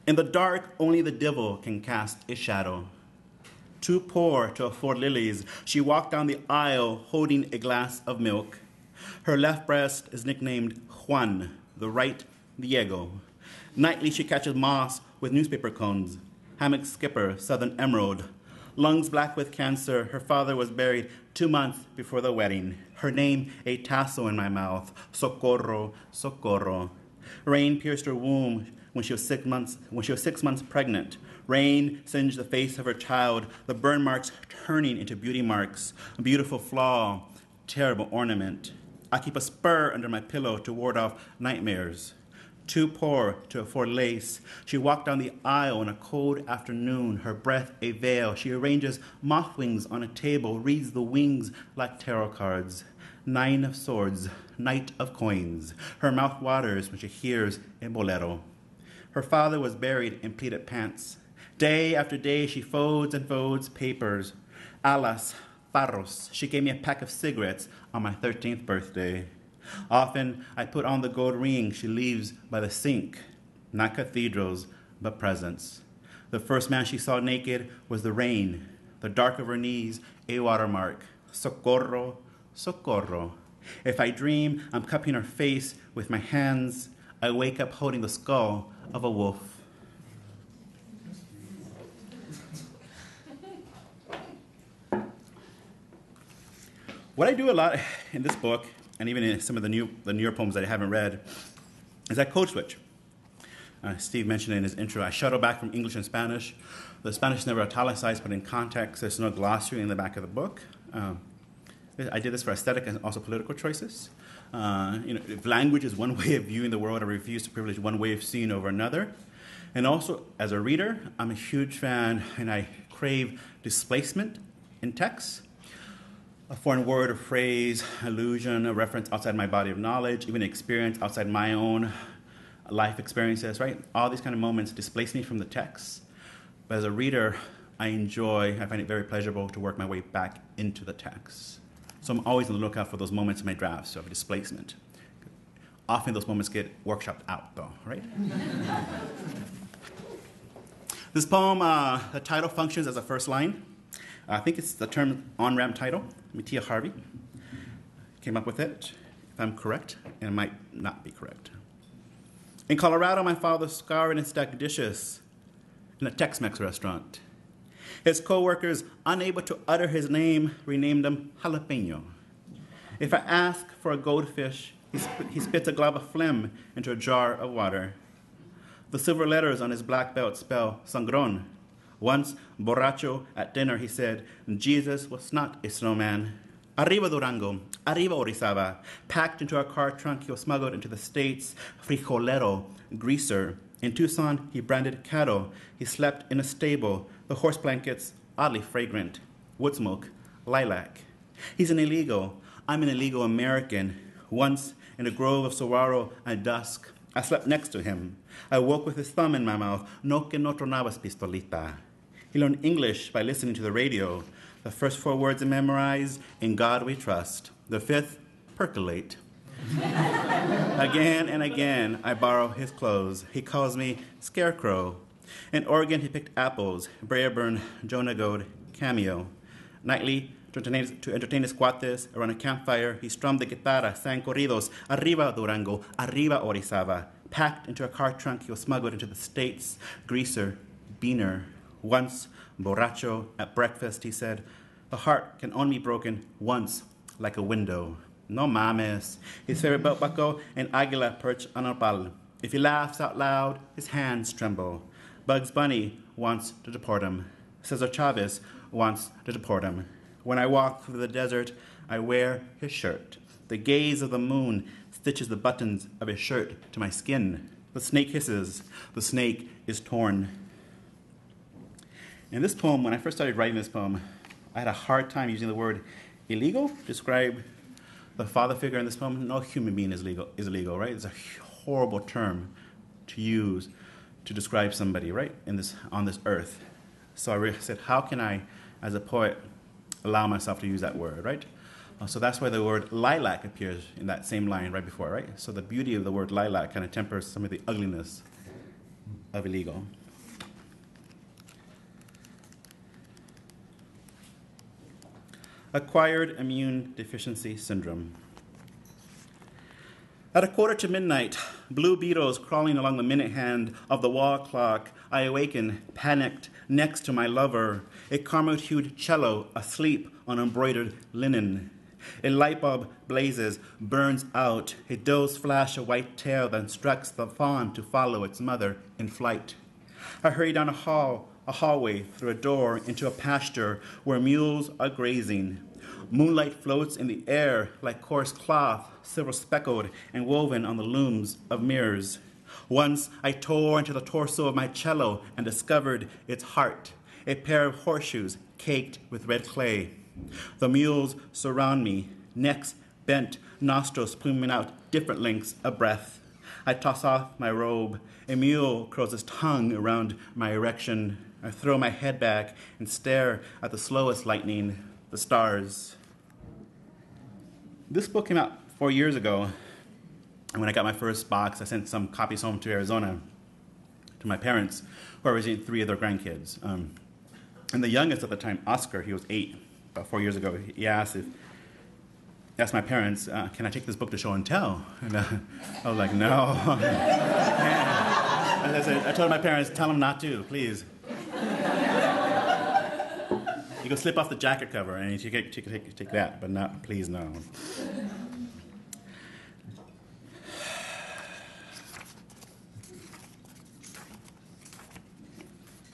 In the dark, only the devil can cast a shadow. Too poor to afford lilies, she walked down the aisle holding a glass of milk. Her left breast is nicknamed Juan, the right Diego. Nightly she catches moss with newspaper cones. Hammock skipper, Southern Emerald. Lungs black with cancer, her father was buried 2 months before the wedding. Her name, a tassel in my mouth, Socorro, Socorro. Rain pierced her womb when she was 6 months pregnant. Rain singed the face of her child, the burn marks turning into beauty marks. A beautiful flaw, terrible ornament. I keep a spur under my pillow to ward off nightmares. Too poor to afford lace, she walked down the aisle on a cold afternoon, her breath a veil. She arranges moth wings on a table, reads the wings like tarot cards. 9 of swords, knight of coins. Her mouth waters when she hears a bolero. Her father was buried in pleated pants. Day after day, she folds and folds papers. Alas, farros. She gave me a pack of cigarettes on my 13th birthday. Often, I put on the gold ring she leaves by the sink. Not cathedrals, but presents. The first man she saw naked was the rain. The dark of her knees, a watermark. Socorro, socorro. If I dream I'm cupping her face with my hands, I wake up holding the skull of a wolf. What I do a lot in this book, and even in some of the newer poems that I haven't read, is I code switch. Steve mentioned in his intro, I shuttle back from English and Spanish. The Spanish is never italicized, but in context, there's no glossary in the back of the book. I did this for aesthetic and also political choices. If language is one way of viewing the world, I refuse to privilege one way of seeing over another. And also, as a reader, I'm a huge fan, and I crave displacement in text. A foreign word or phrase, allusion, a reference outside my body of knowledge, even experience outside my own life experiences, right? All these kind of moments displace me from the text. But as a reader, I find it very pleasurable to work my way back into the text. So I'm always on the lookout for those moments in my drafts of displacement. Often those moments get workshopped out, though, right? This poem, the title functions as a first line. I think it's the term Onramp title. Mattia Harvey came up with it, if I'm correct, and it might not be correct. In Colorado, my father scoured and stacked dishes in a Tex-Mex restaurant. His co-workers, unable to utter his name, renamed him Jalapeno. If I ask for a goldfish, he spits a glob of phlegm into a jar of water. The silver letters on his black belt spell sangron. Once, borracho, at dinner, he said, Jesus was not a snowman. Arriba Durango, arriba Orizaba. Packed into a car trunk, he was smuggled into the States. Frijolero, greaser. In Tucson, he branded cattle. He slept in a stable. The horse blankets, oddly fragrant. Wood smoke, lilac. He's an illegal. I'm an illegal American. Once, in a grove of saguaro at dusk, I slept next to him. I woke with his thumb in my mouth. No que no tronabas pistolita. He learned English by listening to the radio. The first 4 words he memorized, in God we trust. The 5th, percolate. Again and again, I borrow his clothes. He calls me Scarecrow. In Oregon, he picked apples, Braeburn, Jonah Goad, Cameo. Nightly, to entertain his cuates around a campfire, he strummed the guitarra, sang corridos, arriba Durango, arriba Orizaba. Packed into a car trunk, he was smuggled into the States. Greaser, beaner. Once, borracho, at breakfast, he said, the heart can only be broken once, like a window. No mames. His favorite belt buckle, an águila perched on a nopal. If he laughs out loud, his hands tremble. Bugs Bunny wants to deport him. Cesar Chavez wants to deport him. When I walk through the desert, I wear his shirt. The gaze of the moon stitches the buttons of his shirt to my skin. The snake hisses. The snake is torn. In this poem, when I first started writing this poem, I had a hard time using the word illegal to describe the father figure in this poem. No human being is illegal, right? It's a horrible term to use to describe somebody, right, on this earth. So I said, how can I, as a poet, allow myself to use that word, right? So that's why the word lilac appears in that same line right before, right? So the beauty of the word lilac kind of tempers some of the ugliness of illegal. Acquired immune deficiency syndrome. At 1:45, blue beetles crawling along the minute hand of the wall clock, I awaken, panicked, next to my lover, a caramel-hued cello asleep on embroidered linen. A light bulb blazes, burns out. A doe's flash a white tail, then instructs the fawn to follow its mother in flight. I hurry down a hallway, through a door, into a pasture where mules are grazing. Moonlight floats in the air like coarse cloth, silver-speckled and woven on the looms of mirrors. Once I tore into the torso of my cello and discovered its heart, a pair of horseshoes caked with red clay. The mules surround me, necks bent, nostrils pluming out different lengths of breath. I toss off my robe. A mule curls his tongue around my erection. I throw my head back and stare at the slowest lightning, the stars. This book came out 4 years ago, and when I got my first box, I sent some copies home to Arizona to my parents, who are raising 3 of their grandkids. And the youngest at the time, Oscar, he was 8, about 4 years ago. He asked my parents, can I take this book to show and tell? And I was like, no. I told my parents, tell them not to, please. You can slip off the jacket cover and you can take that, but not, please, no.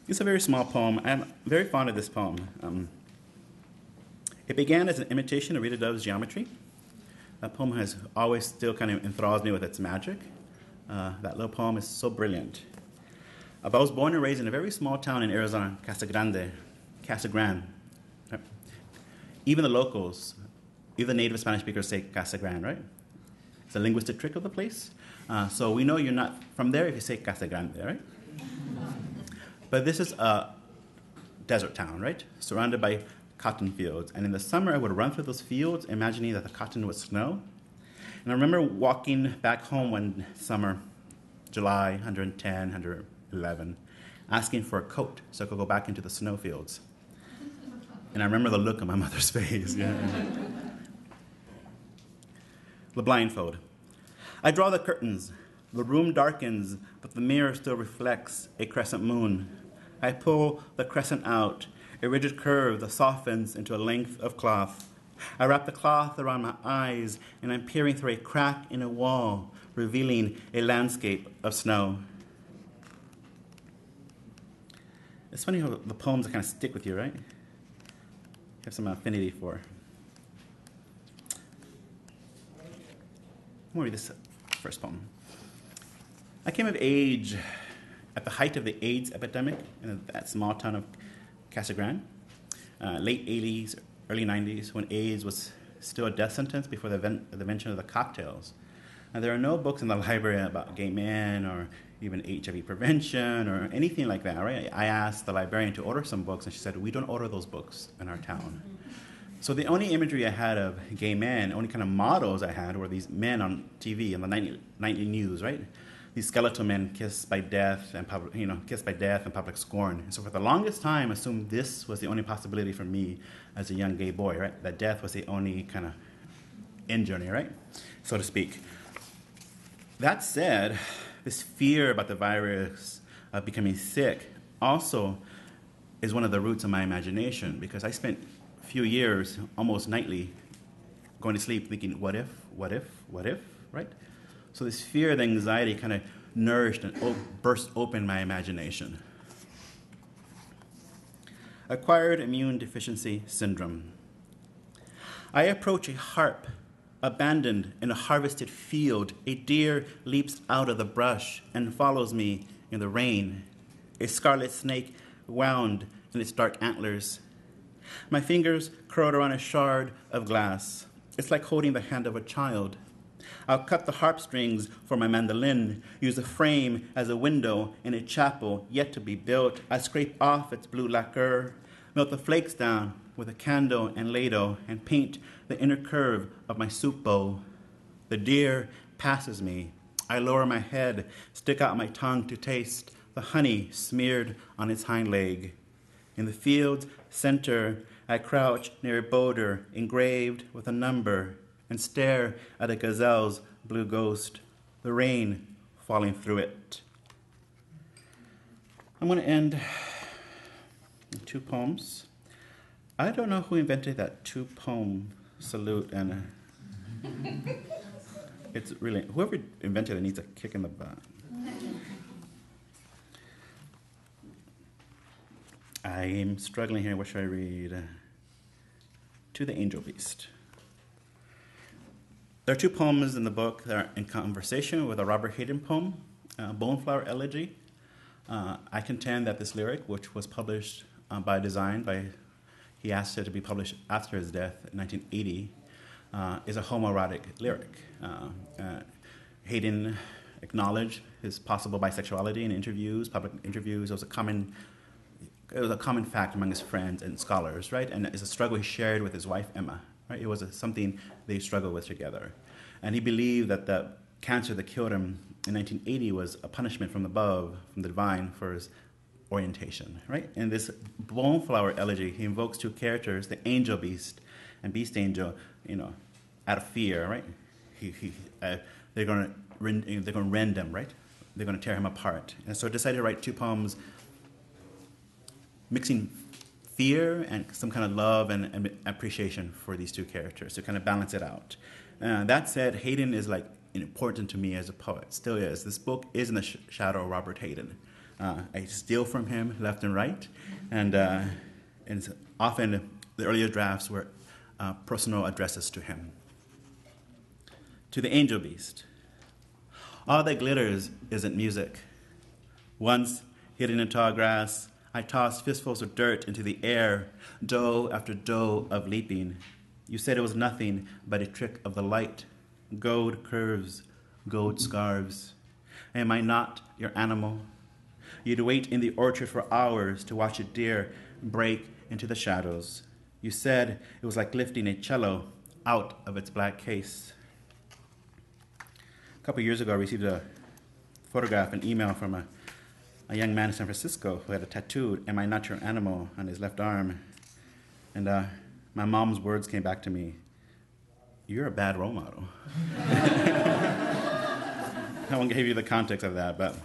It's a very small poem. I'm very fond of this poem. It began as an imitation of Rita Dove's Geometry. That poem has always still kind of enthralls me with its magic. That little poem is so brilliant. I was born and raised in a very small town in Arizona, Casa Grande. Even the locals, even the native Spanish speakers say Casa Grande, right? It's a linguistic trick of the place. So we know you're not from there if you say Casa Grande, right? But this is a desert town, right? Surrounded by cotton fields. And in the summer, I would run through those fields, imagining that the cotton would snow. And I remember walking back home one summer, July, 110, 111, asking for a coat so I could go back into the snowfields. And I remember the look on my mother's face. Yeah. The blindfold. I draw the curtains. The room darkens, but the mirror still reflects a crescent moon. I pull the crescent out, a rigid curve that softens into a length of cloth. I wrap the cloth around my eyes, and I'm peering through a crack in a wall, revealing a landscape of snow. It's funny how the poems kind of stick with you, right? You have some affinity for. I'm going to read this first poem. I came of age at the height of the AIDS epidemic in that small town of Casa Grande, late 80s, early 90s, when AIDS was still a death sentence before the invention of the cocktails. And there are no books in the library about gay men or even HIV prevention or anything like that, right? I asked the librarian to order some books, and she said, we don't order those books in our town. So the only imagery I had of gay men, only kind of models I had were these men on TV in the nightly news, right? These skeletal men kissed by death and public scorn. And so for the longest time, I assumed this was the only possibility for me as a young gay boy, right? That death was the only kind of end journey, right? So to speak. That said, this fear about the virus becoming sick also is one of the roots of my imagination, because I spent a few years almost nightly going to sleep thinking, what if, right? So this fear and anxiety kind of nourished and burst open my imagination. Acquired immune deficiency syndrome. I approach a harp abandoned in a harvested field. A deer leaps out of the brush and follows me in the rain. A scarlet snake wound in its dark antlers. My fingers curled around a shard of glass. It's like holding the hand of a child. I'll cut the harp strings for my mandolin, use the frame as a window in a chapel yet to be built. I scrape off its blue lacquer, melt the flakes down with a candle and ladle, and paint the inner curve of my soup bowl. The deer passes me. I lower my head, stick out my tongue to taste the honey smeared on its hind leg. In the field's center, I crouch near a boulder engraved with a number and stare at a gazelle's blue ghost, the rain falling through it. I'm going to end with two poems. I don't know who invented that two-poem salute, and it's really, whoever invented it needs a kick in the butt. I am struggling here. What should I read? To the Angel Beast. There are two poems in the book that are in conversation with a Robert Hayden poem, Boneflower Elegy. I contend that this lyric, which was published by design, he asked it to be published after his death in 1980, is a homoerotic lyric. Hayden acknowledged his possible bisexuality in interviews, public interviews. It was a common fact among his friends and scholars, right? And it's a struggle he shared with his wife, Emma. Right? It was something they struggled with together. And he believed that the cancer that killed him in 1980 was a punishment from above, from the divine, for his orientation. Right? In this Boneflower Elegy, he invokes two characters, the angel beast and beast angel, out of fear. Right? They're going to rend him. Right? They're going to tear him apart. And so I decided to write two poems mixing fear and some kind of love and appreciation for these two characters to kind of balance it out. That said, Hayden is important to me as a poet, still is. This book is in the shadow of Robert Hayden. I steal from him left and right, and often the earlier drafts were personal addresses to him. To the angel beast. All that glitters isn't music. Once, hidden in tall grass, I tossed fistfuls of dirt into the air, doe after doe of leaping. You said it was nothing but a trick of the light. Gold curves, gold scarves. Am I not your animal? You'd wait in the orchard for hours to watch a deer break into the shadows. You said it was like lifting a cello out of its black case. A couple years ago, I received a photograph, an email from a young man in San Francisco who had a tattooed, "Am I not your animal?" on his left arm. And my mom's words came back to me, "You're a bad role model." I won't give you the context of that, but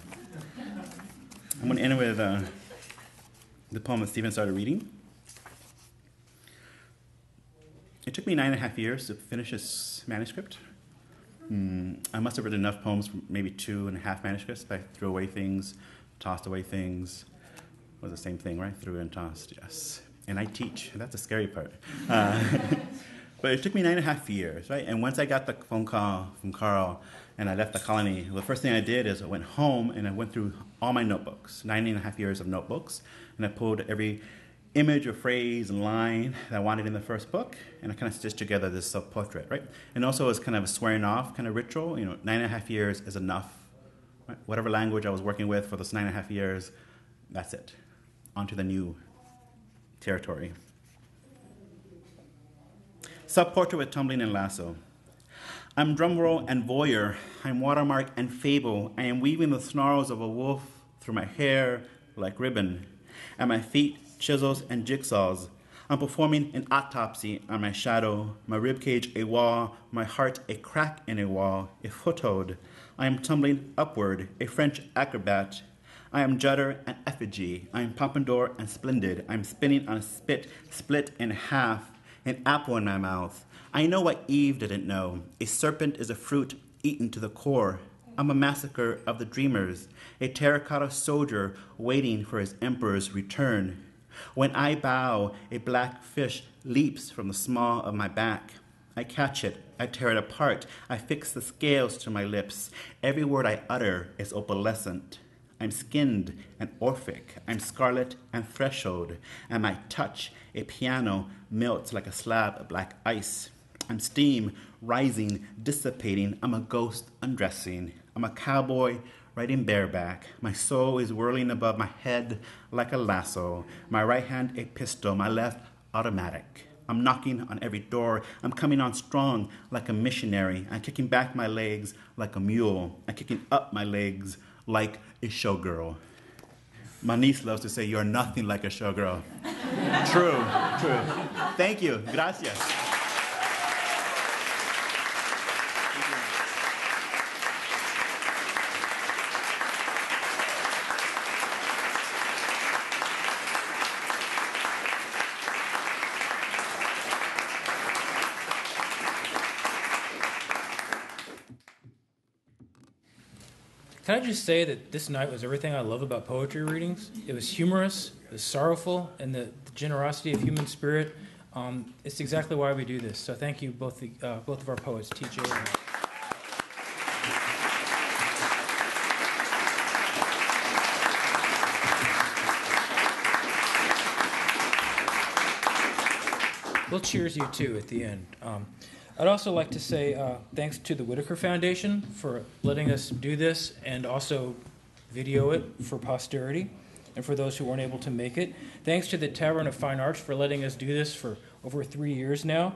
I'm going to end with the poem that Stephen started reading. It took me 9.5 years to finish this manuscript. I must have written enough poems for maybe 2.5 manuscripts. I threw away things, tossed away things. It was the same thing, right? Threw and tossed, yes. And I teach. That's the scary part. But it took me 9.5 years, right? And once I got the phone call from Carl and I left the colony, the first thing I did is I went home and I went through all my notebooks, 9.5 years of notebooks, and I pulled every image or phrase and line that I wanted in the first book, and I kind of stitched together this self-portrait, right? And also as kind of a swearing off kind of ritual, 9.5 years is enough. Right? Whatever language I was working with for those 9.5 years, that's it. On to the new territory. Self-portrait with tumbling and lasso. I'm drumroll and voyeur. I'm watermark and fable. I am weaving the snarls of a wolf through my hair like ribbon. At my feet, chisels and jigsaws. I'm performing an autopsy on my shadow, my ribcage a wall, my heart a crack in a wall, a foothold. I am tumbling upward, a French acrobat. I am judder and effigy. I am pompadour and splendid. I am spinning on a spit, split in half, an apple in my mouth. I know what Eve didn't know. A serpent is a fruit eaten to the core. I'm a massacre of the dreamers, a terracotta soldier waiting for his emperor's return. When I bow, a black fish leaps from the small of my back. I catch it, I tear it apart, I fix the scales to my lips. Every word I utter is opalescent. I'm skinned and Orphic, I'm scarlet and threshold, and my touch, a piano, melts like a slab of black ice. I'm steam, rising, dissipating, I'm a ghost undressing. I'm a cowboy riding bareback. My soul is whirling above my head like a lasso. My right hand a pistol, my left automatic. I'm knocking on every door. I'm coming on strong like a missionary. I'm kicking back my legs like a mule. I'm kicking up my legs like a showgirl. My niece loves to say, "You're nothing like a showgirl." True. Thank you. Gracias. Can I just say that this night was everything I love about poetry readings? It was humorous, it was sorrowful, and the generosity of human spirit. It's exactly why we do this. So thank you, both of our poets, T.J. and... We'll cheers you too at the end. I'd also like to say thanks to the Whitaker Foundation for letting us do this and also video it for posterity and for those who weren't able to make it. Thanks to the Tavern of Fine Arts for letting us do this for over 3 years now.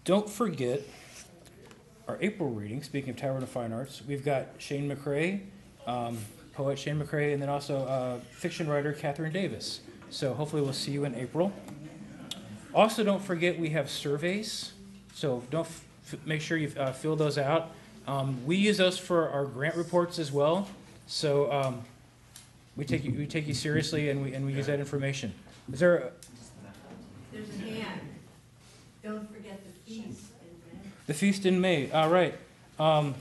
Don't forget our April reading, speaking of Tavern of Fine Arts. We've got Shane McCrae, poet Shane McCrae, and then also fiction writer Catherine Davis. So hopefully we'll see you in April. Also, don't forget we have surveys. So make sure you fill those out. We use those for our grant reports as well. So we take you seriously, and we use that information. Is there? There's a hand. Don't forget the feast in May. The feast in May. All right. Now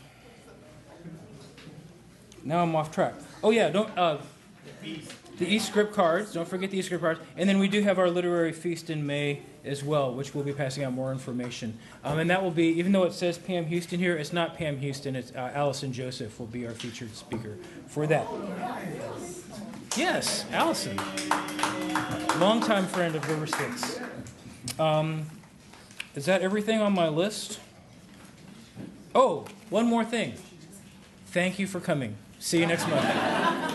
I'm off track. Oh yeah. Don't The e-script cards. Don't forget the e-script cards. And then we do have our literary feast in May as well, which we'll be passing out more information. And that will be, even though it says Pam Houston here, it's not Pam Houston. It's Allison Joseph will be our featured speaker for that. Yes, Allison. Longtime friend of River Styx. Is that everything on my list? Oh, one more thing. Thank you for coming. See you next month.